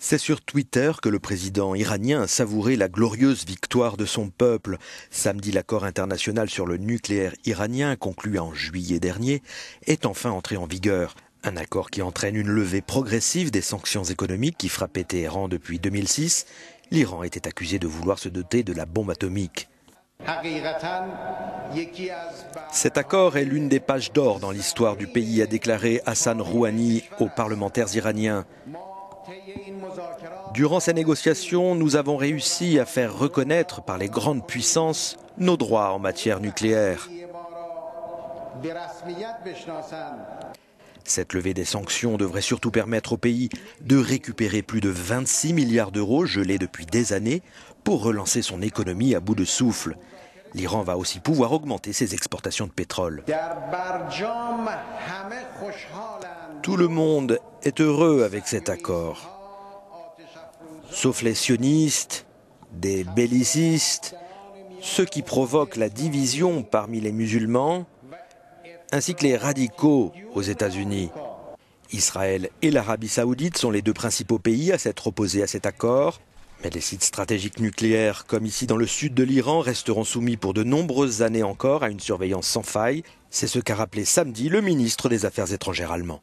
C'est sur Twitter que le président iranien a savouré la glorieuse victoire de son peuple. Samedi, l'accord international sur le nucléaire iranien, conclu en juillet dernier, est enfin entré en vigueur. Un accord qui entraîne une levée progressive des sanctions économiques qui frappaient Téhéran depuis 2006. L'Iran était accusé de vouloir se doter de la bombe atomique. Cet accord est l'une des pages d'or dans l'histoire du pays, a déclaré Hassan Rouhani aux parlementaires iraniens. Durant ces négociations, nous avons réussi à faire reconnaître par les grandes puissances nos droits en matière nucléaire. Cette levée des sanctions devrait surtout permettre au pays de récupérer plus de 26 milliards d'euros gelés depuis des années pour relancer son économie à bout de souffle. L'Iran va aussi pouvoir augmenter ses exportations de pétrole. Tout le monde est heureux avec cet accord. Sauf les sionistes, des bellicistes, ceux qui provoquent la division parmi les musulmans, ainsi que les radicaux aux États-Unis. Israël et l'Arabie saoudite sont les deux principaux pays à s'être opposés à cet accord. Mais les sites stratégiques nucléaires, comme ici dans le sud de l'Iran, resteront soumis pour de nombreuses années encore à une surveillance sans faille. C'est ce qu'a rappelé samedi le ministre des Affaires étrangères allemand.